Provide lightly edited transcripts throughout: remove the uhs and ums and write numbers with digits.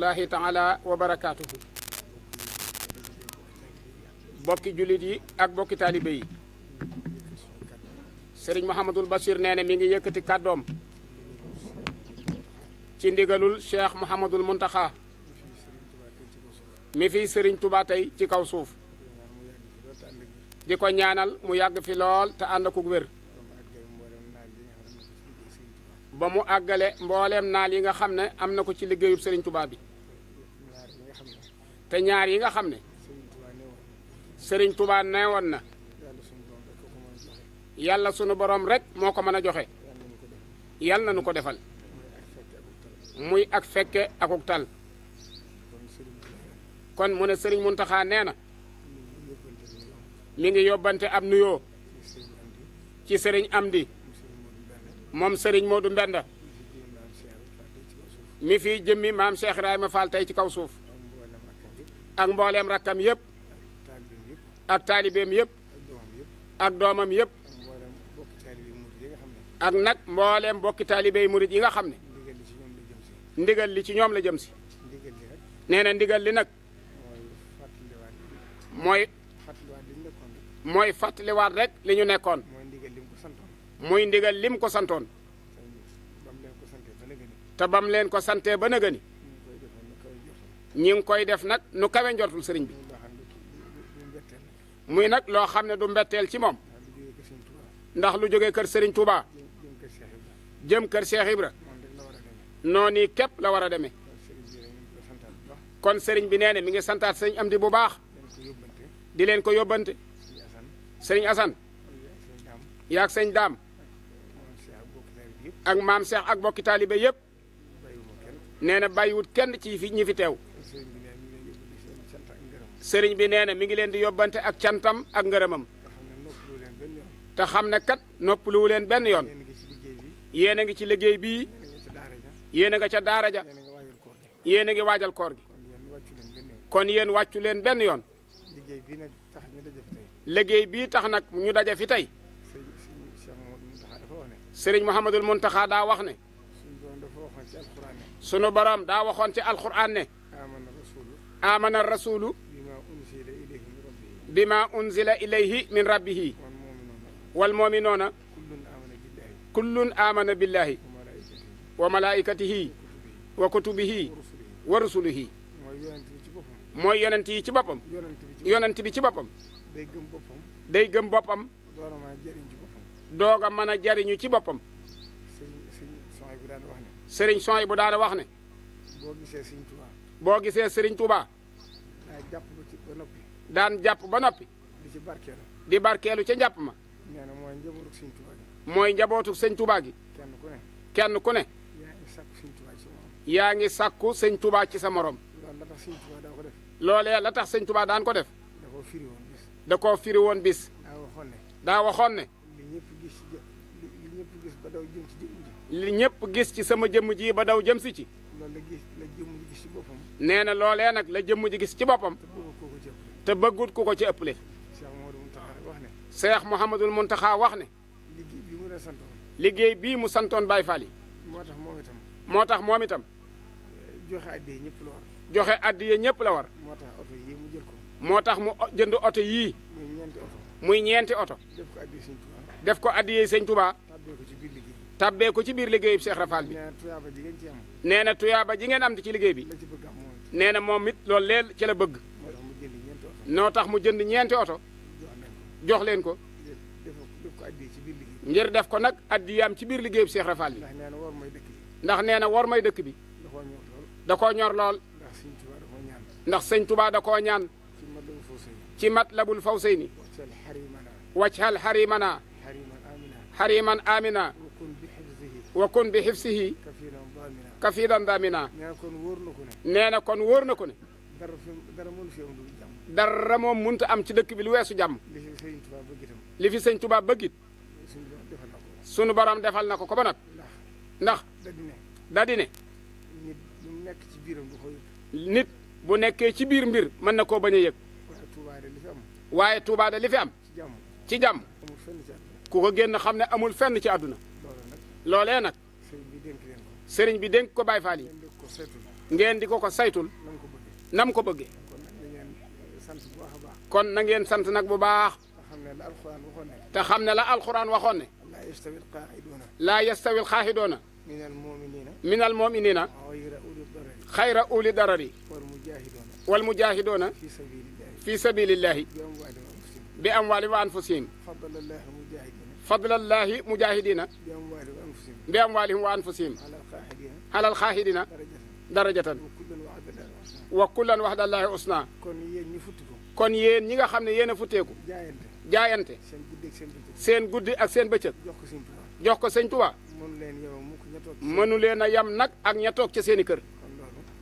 rahmatullahi taala wa barakaatuhu. bokki jullit yi ak bokki taalibe yi. Serigne Mouhamadul Bachir nee na mi ngi yëkkati kàddoom ci ndigalul Cheikh Mouhamadul Muntaxa mi fi Serigne Touba tey ci kaw suuf. di ko ñaanal mu yàgg fi lool te ànd ak wér. ba mu àggale mbooleem naal yi nga xam ne am na ko ci liggéeyub Serigne Touba bi. te ñaar yi nga xam ne Serigne Touba neewoon na yàlla sunu borom rek moo ko mën a joxe. yàlla na nu ko defal. muy ak fekke akuk tal. kon mu ne Serigne Mountakha nee na mi ngi yóbbante ab nuyoo ci Serigne Amdi moom Serigne Modou Mbenda mi fi jëmmi maam Cheikh Ibrahima Fall tey ci kaw suuf ak mbooleem rakkam yëpp ak taalibeem yëpp ak doomam yëpp ak nag mbooleem bokki taalibey murit yi nga xam ne ndigal li ci ñoom la jëm si. nee na ndigal li nag mooy fàttaliwaat rek li ñu nekkoon. muy ndigal lim ko santoon. te bam leen ko santee ba nëgëni. ñi ngi koy def nag nu kawe njortul sëriñ bi. muy nag loo xam ne du mbetteel ci moom. ndax lu jógee kër Serigne Touba. jëm kër Cheikh Ibra. noonu képp la war a demee. kon Serigne bi nee na mi ngi santaat sëriñ Amdi bu baax. di leen ko yóbbante. Serigne Assane. yaag sëñ Daam. ak maam Cheikh ak bokki taalibe yëpp. nee na bàyyiwut kenn ci fi ñi fi teew. Serigne bi nee na mi ngi leen di yóbbante ak cantam ak ngërëmam. te xam ne kat noppaluwu leen benn yoon. yéen a ngi ci liggéey bii. yéen a nga ca daara ja. yéen a ngi waajal koor gi. kon yéen wàccu leen benn yoon. liggéey bii tax nag ñu daje fi tey. Serigne Mouhamadul Muntaxa daa wax ne. sunu borom daa waxoon ci alquran ne. amana rasulu bima unzila ilayhi min rabbihi wal mu'minuuna kullun amana billahi wa malaikatihi wa kutubihi wa rusulihi. mooy yonent yi ci boppam. yonent bi ci boppam. day gëm boppam. doog a mën a jariñu ci boppam. sëriñ Soy bu daana wax ne. boo gisee Serigne Touba. daan jàpp ba noppi. di barkeelu ca njàpp ma. mooy njabootu sëñ Touba gi. kenn ku ne. yaa ngi sàkku sëñ Touba ci sa morom. loolee la tax sëñ Touba daan ko def. da koo firi woon bis. daa waxoon ne. li ñëpp gis ci sama jëmm ji ba daw jëm si ci. nee na loolee nag la jëmm ji gis ci boppam. te bëggut ku ko ci ëpple. Cheikh Mouhamadul Muntaxa wax ne. liggéey bii mu santoon Baye Fall yi. moo tax moom itam. joxe addiya ñëpp la war. joxe addiya ñëpp la war. moo tax oto yii mu jël ko. moo tax mu jënd oto yii. muy ñeenti oto. def ko addiya sëñ Touba. tabbee ko ci biir liggéey bi Cheikh Rafal bi. nee na tuyaaba ji ngeen am ci liggéey bi. nee na moom it loolu leel ci la bëgg. noo tax mu jënd ñeenti oto. jox leen ko. ngir def ko nag addiyaam ci biir liggéey bi Cheikh Rafal bi. ndax nee na war may dëkk bi. da koo ñor lool. ndax sëñ Touba da koo ñaan. ci Matlabul Fawzayni. wajhal harimana. hariman amina. wa kun bi xifsihi kafilan damina. nee na kon wóor na ko ne. dara moom mënut a am ci dëkk bi lu weesu jàmm. li fi sëñ Touba bëggit sunu borom defal na ko ba nag. ndax da di ne. nit bu nekkee ci biir mbir mën na koo bañ a yëg. waaye Touba de li fi am. ci jàmm. ku ko génn xam ne amul fenn ci àdduna. loolee nag. sëriñ bi dénk ko Baye Fall yi. ngeen di ko saytul nam ko bëggee kon na ngeen sant nag bu baax te xam ne la alxuraan waxoon ne laa yastawi alxaahidoona min almuminina xayra uli darari wal mujaahidoona fi sabilillahi bi amwaalihim wa anfusihim fadlallahi mujahidina bi amwaalihim wa anfusihim alal xaahidina darajatan wa kullan waxdallahi usna kon yéen ñi nga xam ne yéen a futteeku jaayante seen guddi ak seen bëccëg jox ko sëñ Tuubaa mënu leen a yam nag ak ña toog ca seeni kër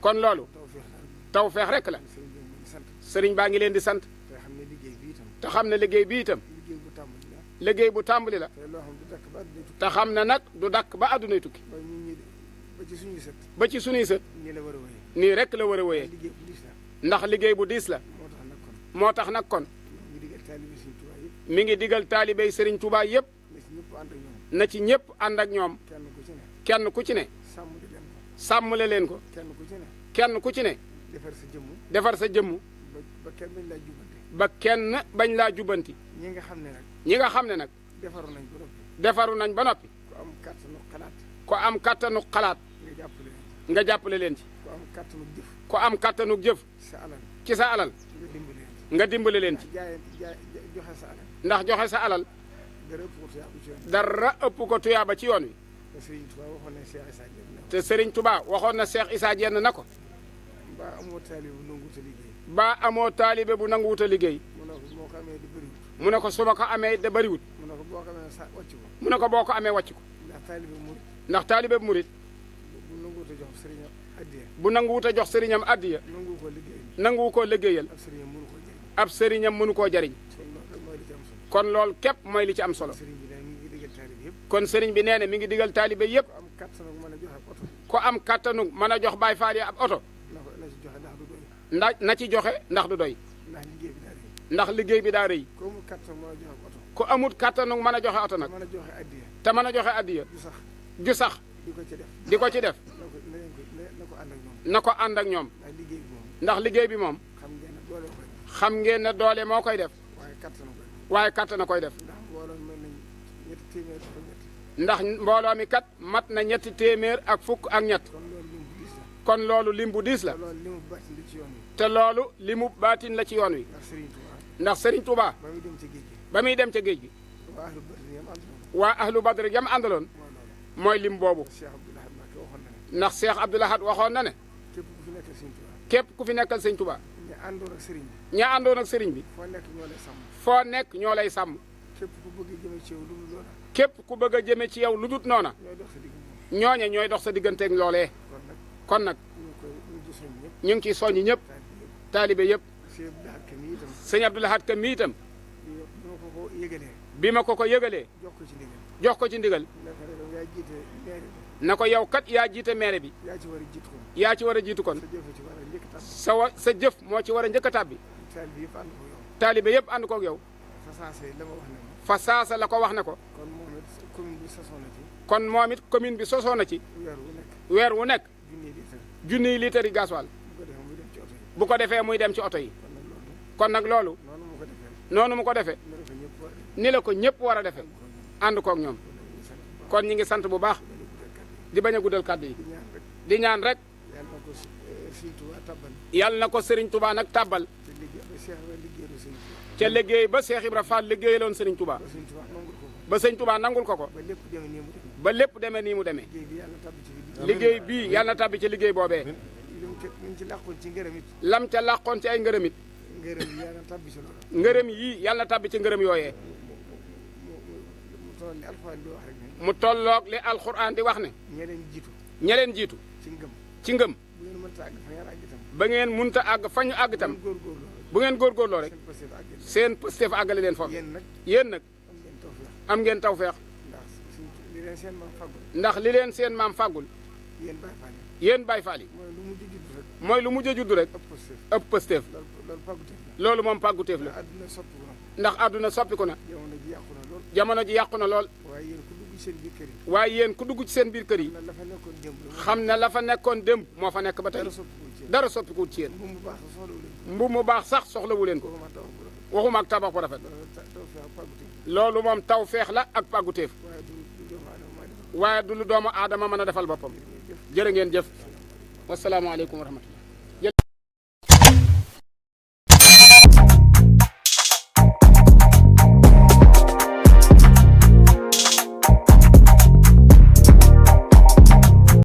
kon loolu tawfeex rek la sëriñ baa ngi leen di sant te xam ne liggéey bi itam liggéey bu tàmbali la te xam ne nag du dakk ba àddunay tukki ba ci suñuy sët nii rek la war a wéyee ndax liggéey bu diis la moo tax nag kon mi ngi digal taalibey Sëriñ Tuubaa yëpp na ci ñëpp ànd ak ñoom kenn ku ci ne sàmmale leen ko kenn ku ci ne defar sa jëmm ba kenn bañ laa jubbanti ñi nga xam ne nag defaru nañ ba noppi ko am kattanu xalaat nga jàppale leen ci ko am kattanu jëf ci sa alal nga dimbale leen ci ndax joxe sa alal dara ëpp ko tuyaaba ci yoon wi te Serigne Touba waxoon na Cheikh Issa Diène na ko ba amoo taalibe bu nangu wut a liggéey mu ne ko su ma ko amee de bariwut mu ne ko boo ko amee wàcc ko ndax taalibe bu murit bu nangu wut a jox sëriñam addiya nangu ko liggéeyal ab sëriñam mënu koo jariñ kon loolu képp mooy li ci am solo kon sëriñ bi nee na mi ngi digal taalibe yëpp ko am kattanu mën a jox Baay Faal yi ab oto na ci joxe ndax du doy ndax liggéey bi daa rëy ko amut kattanu mën a joxe oto nag te mën a joxe addiya ju sax di ko ci def na ko ànd ak ñoom ndax liggéey bi moom xam ngeen ne doole moo koy def waaye kattan na koy def ndax mbooloo mi kat mat na 300 ak fukk ak ñett kon loolu lim bu diis la te loolu limu baatin la ci yoon wi ndax Serigne Touba ba muy dem ca géej gi waa ahlu badr yam àndaloon mooy lim boobu ndax Cheikh Abdoul Ahad waxoon na ne képp ku fi nekkal Serigne Touba ña àndoon ak Serigne bi foo nekk ñoo lay sàmm képp ku bëgg a jëme ci yow lu dut noona ñooñe ñooy dox sa digganteeg loolee kon nag ñu ngi ciy soññi ñëpp taalibe yëpp sëñ Abdoul Ahad Ka mi itam bi ma ko yëgalee jox ko ci ndigal na ko yow kat yaa jiite maire bi yaa ci war a jiitu kon sa jëf moo ci war a njëkk a tàbbi taalibe yëpp ànd koog yow fa saasa la ko wax ne ko kon moom it commune bi sosoo na ci weer wu nekk junniy litre yi gasoil bu ko defee muy dem ci oto yi kon nag loolu noonu mu ko defee ni la ko ñëpp war a defee ànd koog ñoom kon ñi ngi sant bu baax di bañ a guddal kàddu yi di ñaan rek yàlla na ko Serigne Touba nag tàbbal ca liggéey ba Cheikh Ibra Fall liggéeyaloon Serigne Touba ba Serigne Touba nangul ko ko ba lépp demee nii mu demee liggéey bii yàlla na tàbbi ci liggéey boobee lam ca làqoon ci ay ngërëmit ngërëm yii yàlla na tàbbi ci ngërëm yooyee mu tolloog li alxuraan di wax ne ña leen jiitu ci ngëm ba ngeen munta àgg fa ñu àgg itam bu ngeen góorgóorloo rek seen pëstef àggale leen foofu yéen nag am ngeen tawfeex ndax li leen seen maam fàggul yéen Baay Faal yi mooy lu mujj a juddu rek ëpp pëstef loolu moom pàgguteef la ndax àdduna soppiku na jamono ji yàqu na lool ci seen biir kër yi. waaye yéen ku dugg ci seen biir kër yi. la fa nekkoon démb. xam ne la fa nekkoon démb moo fa nekk ba tey. dara soppikuwul ci yéen. mbubb mu baax sax soxlawu leen ko. waxuma ak tabax bu rafet. loolu moom taw feex la ak pàgguteef. waaye du lu doomu aadama mën a defal boppam. jërë ngeen jëf. wasalaamaaleykum wa rahmatulah.